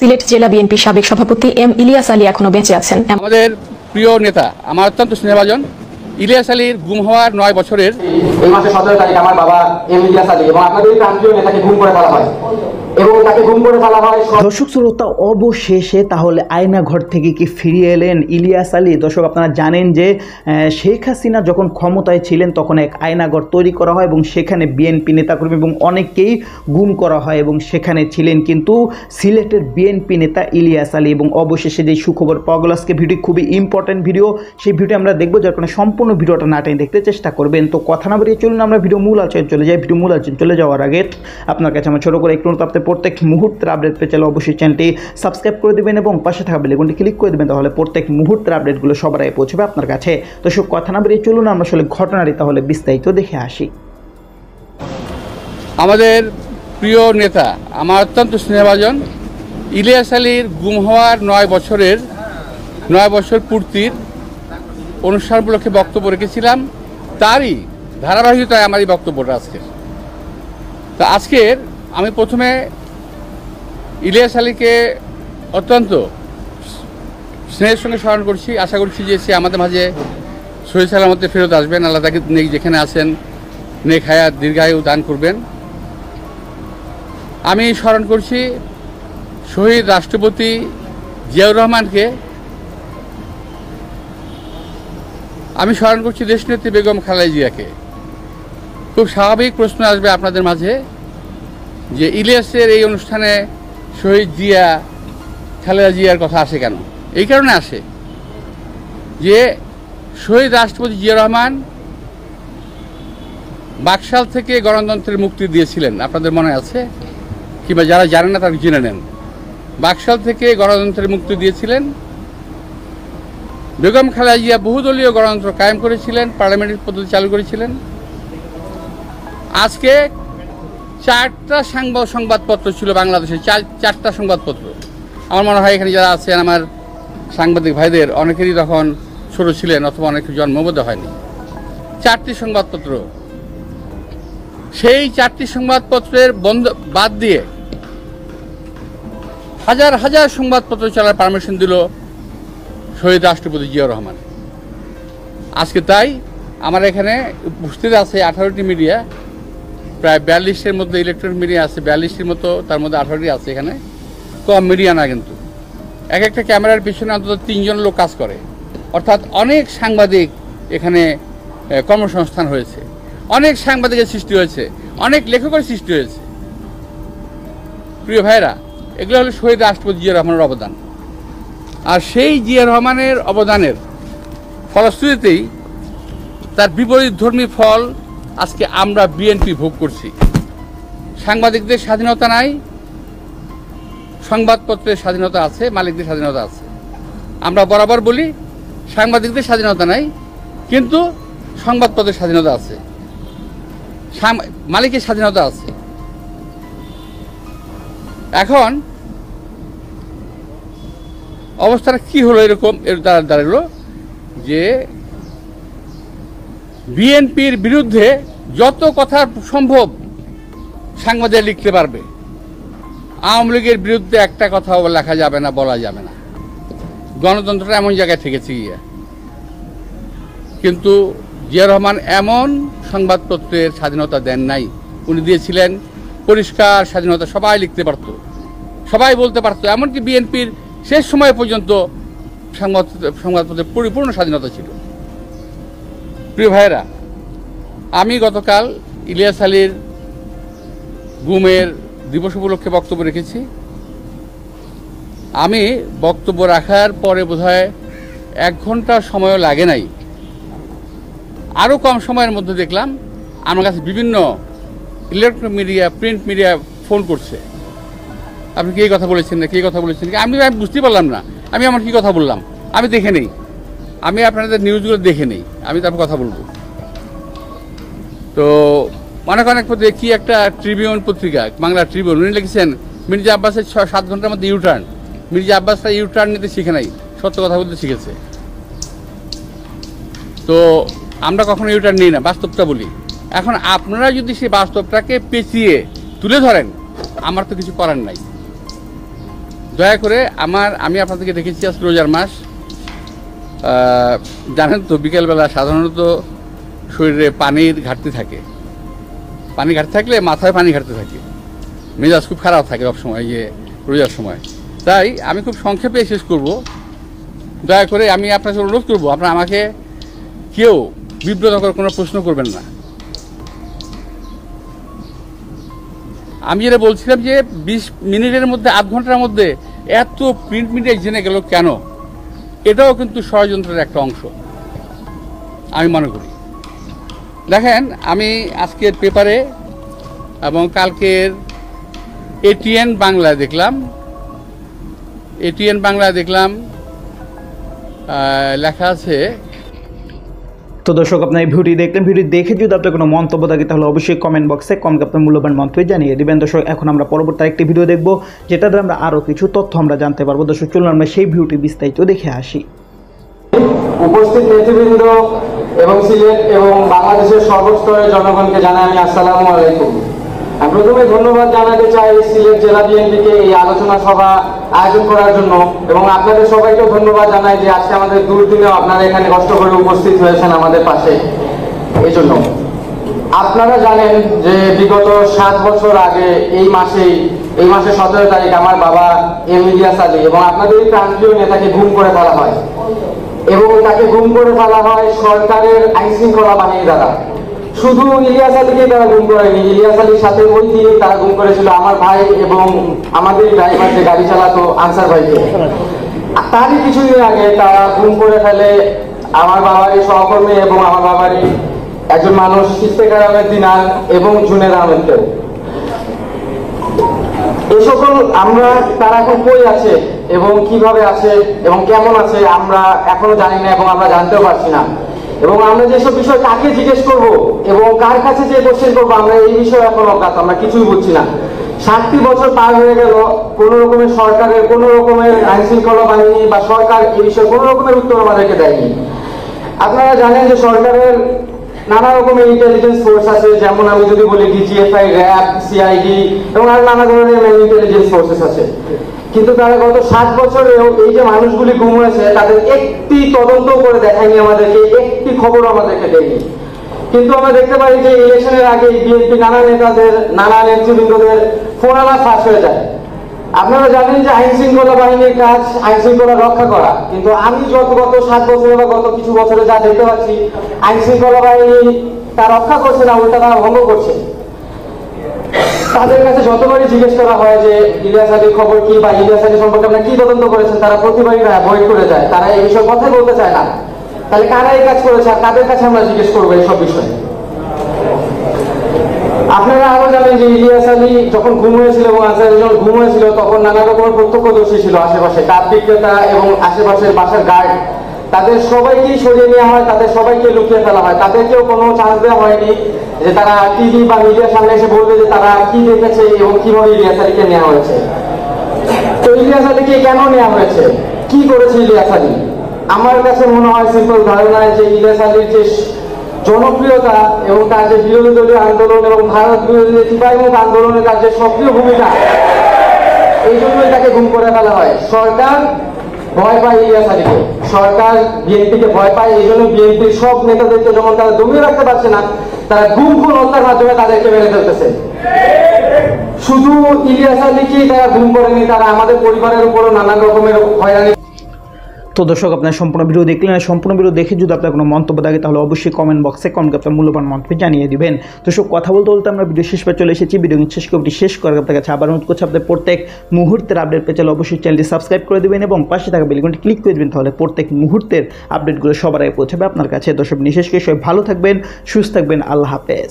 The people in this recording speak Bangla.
সিলেট জেলা বিএনপির সাবেক সভাপতি এম ইলিয়াস আলী এখনো বেঁচে আছেন। আমাদের প্রিয় নেতা, আমার অত্যন্ত স্নেহভাজন ইলিয়াস আলীর গুম হওয়ার 9 বছরের এই মাসের 17 তারিখ আমার বাবা এম ইলিয়াস আলী এবং আপনাদের প্রান্তীয় নেতাকে গুম করে ফেলা হয় এবং তাকে গুম করে ফেলা হয়। দর্শক শ্রোতা, অবশেষে তাহলে আয়নাঘর থেকে কি ফিরিয়ে এলেন ইলিয়াস আলী? দর্শক, আপনারা জানেন যে শেখ হাসিনা যখন ক্ষমতায় ছিলেন তখন এক আয়নাঘর তৈরি করা হয় এবং সেখানে বিএনপি নেতাকর্মী এবং অনেককেই গুম করা হয় এবং সেখানে ছিলেন কিন্তু সিলেটের বিএনপি নেতা ইলিয়াস আলী। এবং অবশেষে যে সুখবর পাওয়া গেল, আজকে ভিডিও খুবই ইম্পর্টেন্ট ভিডিও, সেই ভিডিও আমরা দেখবো, যার কারণে সম্পূর্ণ ভিডিওটা না টেনে দেখতে চেষ্টা করবেন। তো কথা না বাড়িয়ে চলুন আমরা ভিডিও মূল আলোচনায় চলে যাই। ভিডিও মূল আলোচনায় চলে যাওয়ার আগে আপনার কাছে আমার ছোটো করে একটু আপনি প্রত্যেক মুহূর্তের আপডেট পেয়ে চলে অবশ্যই চ্যানেলটি সাবস্ক্রাইব করে দেবেন এবং পাশে থাকা বেল আইকনটি ক্লিক করে দেবেন, তাহলে প্রত্যেক মুহূর্তের আপডেটগুলো সবার আগে পৌঁছবে আপনার কাছে। তো সব কথা না বেরিয়ে চলুন আমরা আসলে ঘটনাটি তাহলে বিস্তারিত দেখে আসি। আমাদের প্রিয় নেতা, আমার অত্যন্ত স্নেহভাজন ইলিয়াস আলীর গুম হওয়ার 9 বছর পূর্তির অনুষ্ঠান উপলক্ষে বক্তব্য রেখেছিলাম। তারই ধারাবাহিকতায় আমার এই বক্তব্যটা আজকের। তা আজকের আমি প্রথমে ইলিয়াস আলীকে অত্যন্ত স্নেহের সঙ্গে স্মরণ করছি। আশা করছি যে সে আমাদের মাঝে সহি সালামতে ফেরত আসবেন। আল্লাহ তাকে যেখানে আছেন নেক হায়াত দীর্ঘায়ু দান করবেন। আমি স্মরণ করছি শহীদ রাষ্ট্রপতি জিয়াউর রহমানকে। আমি স্মরণ করছি দেশনেত্রী বেগম খালেদা জিয়াকে। খুব স্বাভাবিক প্রশ্ন আসবে আপনাদের মাঝে যে ইলিয়াসের এই অনুষ্ঠানে শহীদ জিয়া খালেদা জিয়ার কথা আসে কেন? এই কারণে আসে যে শহীদ রাষ্ট্রপতি জিয়া রহমান বাকশাল থেকে গণতন্ত্রের মুক্তি দিয়েছিলেন, আপনাদের মনে আছে কিংবা যারা জানেন না তারা জেনে নেন। বাকশাল থেকে গণতন্ত্রের মুক্তি দিয়েছিলেন। বেগম খালেদা জিয়া বহুদলীয় গণতন্ত্র কায়েম করেছিলেন, পার্লামেন্টের পদ্ধতি চালু করেছিলেন। আজকে 4টা সংবাদপত্র ছিল বাংলাদেশে, 4টা সংবাদপত্র। আমার মনে হয় এখানে যারা আছেন আমার সাংবাদিক ভাইদের অনেকেরই তখন ছোট ছিলেন অথবা অনেকের জন্মবোধ হয়নি। 4টি সংবাদপত্র, সেই 4টি সংবাদপত্রের বন্ধ বাদ দিয়ে হাজার হাজার সংবাদপত্র চলার পারমিশন দিল শহীদ রাষ্ট্রপতি জিয়াউর রহমান। আজকে তাই আমার এখানে উপস্থিত আছে 18টি মিডিয়া, প্রায় 42-এর মধ্যে ইলেকট্রনিক মিডিয়া আছে, 42-টির মতো, তার মধ্যে 18টি আছে এখানে। কম মিডিয়া না, কিন্তু এক একটা ক্যামেরার পিছনে অন্তত 3 জন লোক কাজ করে। অর্থাৎ অনেক সাংবাদিক এখানে কর্মসংস্থান হয়েছে, অনেক সাংবাদিকের সৃষ্টি হয়েছে, অনেক লেখকের সৃষ্টি হয়েছে। প্রিয় ভাইরা, এগুলো হলো শহীদ রাষ্ট্রপতি জিয়া রহমানের অবদান। আর সেই জিয়া রহমানের অবদানের ফলশ্রুতিতেই তার বিপরীত ধর্মী ফল আজকে আমরা বিএনপি ভোগ করছি। সাংবাদিকদের স্বাধীনতা নাই, সংবাদপত্রের স্বাধীনতা আছে, মালিকদের স্বাধীনতা আছে। আমরা বরাবর বলি সাংবাদিকদের স্বাধীনতা নাই, কিন্তু সংবাদপত্রের স্বাধীনতা আছে, মালিকের স্বাধীনতা আছে। এখন অবস্থাটা কি হলো? এরকম এর দ্বারা দাঁড়ালো যে বিএনপির বিরুদ্ধে যত কথা সম্ভব সাংবাদিক লিখতে পারবে, আওয়ামী লীগের বিরুদ্ধে একটা কথাও লেখা যাবে না, বলা যাবে না। গণতন্ত্রটা এমন জায়গায় ঠেকেছে গিয়া। কিন্তু জিয়া রহমান এমন সংবাদপত্রের স্বাধীনতা দেন নাই। উনি দিয়েছিলেন পরিষ্কার স্বাধীনতা, সবাই লিখতে পারত, সবাই বলতে পারত। এমনকি বিএনপির শেষ সময় পর্যন্ত সংবাদপত্রের পরিপূর্ণ স্বাধীনতা ছিল। প্রিয় ভাইয়েরা, আমি গতকাল ইলিয়াস আলীর গুমের দিবস উপলক্ষে বক্তব্য রেখেছি। আমি বক্তব্য রাখার পরে বোধহয় 1 ঘন্টা সময়ও লাগে নাই, আরও কম সময়ের মধ্যে দেখলাম আমার কাছে বিভিন্ন electronic media, print media phone করছে, আপনি কি কথা বলেছেন না, কি কথা বলেছেন। আমি বুঝতে পারলাম না আমি আমার কি কথা বললাম। আমি দেখে নেই, আমি আপনাদের নিউজগুলো দেখে নেই, আমি তারপর কথা বলবো। তো অনেক পত্রে কি একটা ট্রিবিউন পত্রিকা, বাংলা ট্রিবিউন, উনি লিখেছেন মির্জা আব্বাসের 7 ঘন্টার মধ্যে ইউটার্ন। মির্জা আব্বাসটা ইউটার্ন নিতে শিখে নাই, সত্য কথা বলতে শিখেছে। তো আমরা কখনো ইউটার্ন নিই না, বাস্তবটা বলি। এখন আপনারা যদি সেই বাস্তবটাকে পেঁচিয়ে তুলে ধরেন, আমার তো কিছু করার নাই। দয়া করে আমি আপনাদেরকে দেখেছি আজকে রোজার মাস, জানেন তো বিকেলবেলা সাধারণত শরীরে পানির ঘাটতি থাকে, পানি ঘাটতি থাকলে মাথায় পানি ঘাটতি থাকে, মেজাজ খুব খারাপ থাকে সবসময় রোজার সময়। তাই আমি খুব সংক্ষেপে শেষ করব। দয়া করে আমি আপনাকে অনুরোধ করবো, আপনারা আমাকে কেউ বিব্রতকর কোনো প্রশ্ন করবেন না। আমি যেটা বলছিলাম যে 20 মিনিটের মধ্যে, আধ ঘন্টার মধ্যে এত প্রিন্ট মিডিয়া জেনে গেল কেন, এটাও কিন্তু ষড়যন্ত্রের একটা অংশ আমি মনে করি। দেখেন, আমি আজকের পেপারে এবং কালকের এটিএন বাংলায় দেখলাম লেখা আছে। তো দর্শক, আপনার এই ভিডিওটি দেখলেন, ভিডিও দেখে যদি আপনার কোনো মন্তব্য থাকে তাহলে অবশ্যই কমেন্ট বক্সে কমেন্ট আপনার মূল্যবান মন্তব্য জানিয়ে দেবেন। দর্শক, এখন আমরা পরবর্তী একটি ভিডিও দেখব, যেটাতে আমরা আরও কিছু তথ্য আমরা জানতে পারবো। দর্শক, চলুন আমরা সেই ভিডিওটি বিস্তারিত দেখে আসি। উপস্থিত নেতৃবৃন্দ এবং সিলেট এবং বাংলাদেশের সর্বস্তরের জনগণকে জানাই আমি আসসালামু আলাইকুম। আমি প্রথমে ধন্যবাদ জানাতে চাই সিলেট জেলা বিএনপিকে এই আলোচনা সভা আয়োজন করার জন্য, এবং আপনাদের সবাইকেও ধন্যবাদ জানাই যে আজকে আমাদের দুর্দিনেও আপনারা এখানে কষ্ট করে উপস্থিত হয়েছেন আমাদের পাশে। এই জন্য আপনারা জানেন যে বিগত 7 বছর আগে এই মাসে 17 তারিখ আমার বাবা ইলিয়াস আলী এবং আপনাদের প্রান্তীয় নেতাকে গুম করে ফেলা হয়, এবং তাকে গুম করে ফেলা হয় সরকারের আইন শৃঙ্খলা বাহিনী দ্বারা। শুধু ইলিয়াস আলীকে তারা গুম করেনি, ইলিয়াস আলীর সাথে ওই দিনে তারা গুম করেছিল আমার ভাই এবং আমাদের ড্রাইভার যে গাড়ি চালাতো আনসার ভাইকে। তারই কিছুদিন আগে তারা গুম করে ফেলে আমার বাবারই সহকর্মী এবং আমার বাবারই একজন মানুষ ইফতেখার আহমেদ দিনার এবং জুনেদ আহমেদকেও। এই সকল তারা এখন কই আছে এবং কিভাবে আছে এবং কেমন আছে আমরা এখনো জানি না, এবং আমরা জানতেও পারছি না। এবং আমরা যেসব বিষয় কাকে জিজ্ঞেস করব এবং কার কাছে যে কোশ্চেন করবো, আমরা এই বিষয়ে এখন অজ্ঞাত, আমরা কিছুই বুঝছি না। 7টি বছর পার হয়ে গেল, কোন রকমের সরকারের, কোন রকমের আইন শৃঙ্খলা বাহিনী বা সরকার এই বিষয়ে কোন রকমের উত্তর আমাদেরকে দেয়নি। আপনারা জানেন যে সরকারের নানা রকমের ইন্টেলিজেন্স ফোর্স আছে, যেমন আমি যদি বলি ডিজিএফআই, র্যাব, সিআইডি এবং আর নানা ধরনের ইন্টেলিজেন্স ফোর্সেস আছে। কিন্তু তারা গত 7 বছরেও এই যে মানুষগুলি গুম হয়েছে তাদের একটি তদন্ত করে দেখায়নি আমাদেরকে, একটি খবর আমাদেরকে দেয়নি। কিন্তু আমরা দেখতে পাই যে ইলেকশনের আগে বিএনপি নানা নেতাদের, নানা নেতৃবৃন্দদের ফোন আলাপ ফাঁস হয়ে যায়। আপনারা জানেন যে আইন শৃঙ্খলা বাহিনীর কাজ আইন শৃঙ্খলা রক্ষা করা, কিন্তু আমি গত 7 বছরে বা গত কিছু বছরে যা দেখতে পাচ্ছি, আইন শৃঙ্খলা বাহিনী তা রক্ষা করছে না, উল্টা তারা ভঙ্গ করছে। তাদের কাছে যতবারই জিজ্ঞেস করা হয় যে ইলিয়াস আলীর খবর কি বা ইলিয়াস আলী সম্পর্কে আপনারা কি তদন্ত করেছেন, তারা প্রতিবারই অ্যাভয়েড করে যায়, তারা এই বিষয়ে কথা বলতে চায় না। তাহলে কারা এই কাজ করেছে আর তাদের কাছে আমরা জিজ্ঞেস করবো এইসব বিষয়ে। আপনারা আরো জানেন যে ইলিয়াস আলী যখন গুম হয়েছিল এবং আজহার আলী যখন গুম হয়েছিল, তখন নানা রকমের প্রত্যক্ষদর্শী ছিল আশেপাশে, ডাব বিক্রেতা এবং আশেপাশের বাসার গার্ড, তাদের সবাইকেই সরিয়ে নেওয়া হয়, তাদের সবাইকে লুকিয়ে ফেলা হয়, তাদেরকেও কোনো চান্স দেওয়া হয়নি যে তারা টিভি বা মিডিয়ার সামনে এসে বলবে যে তারা কি দেখেছে এবং কিভাবে ইলিয়াস আলীকে নেওয়া হয়েছে। তো ইলিয়াস আলীকে কেন নেওয়া হয়েছে, কি করেছে ইলিয়াস আলী? আমার কাছে মনে হয় সিম্পল ধারণা যে ইলিয়াস আলীর যে জনপ্রিয়তা এবং তার যে বিরোধী দলীয় আন্দোলন এবং ভারত বিরোধী টিপাইমুখ আন্দোলনে তার যে সক্রিয় ভূমিকা, এই জন্যই তাকে গুম করে ফেলা হয়। সরকার ভয় পায় ইলিয়াস আলীকে, সরকার বিএনপিকে ভয় পায়, এই জন্য বিএনপির সব নেতাদেরকে যখন তারা দমিয়ে রাখতে পারছে না, তারা গুম খুন হত্যার মাধ্যমে তাদেরকে মেরে ফেলতেছে। শুধু ইলিয়াস আলীকেই তারা গুম করেনি, তারা আমাদের পরিবারের উপরও নানান রকমের হয়রানি। তো দর্শক, আপনার সম্পূর্ণ ভিডিও দেখলেন, সম্পূর্ণ ভিডিও দেখে যদি আপনার কোনো মন্তব্য থাকে তাহলে অবশ্যই কমেন্ট বক্সে কমেন্ট আপনার মূল্যবান মন্তব্য জানিয়ে দিবেন। দর্শক, কথা বলতে বলতে আমরা ভিডিও শেষ পর্যন্ত চলে এসেছি। ভিডিও শেষ করে শেষ করার আপনার কাছে আবার অনুরোধ করছি, আপনাদের প্রত্যেক মুহূর্তের আপডেট পেতে চাইলে অবশ্যই চ্যানেলটি সাবস্ক্রাইব করে দেবেন এবং পাশে থাকা বেল আইকনটি ক্লিক করে দেবেন, তাহলে প্রত্যেক মুহূর্তের আপডেটগুলো সবার আগে পৌঁছাবে আপনার কাছে। দর্শক, বিশেষ করে সবাই ভালো থাকবেন, সুস্থ থাকবেন, আল্লাহ হাফেজ।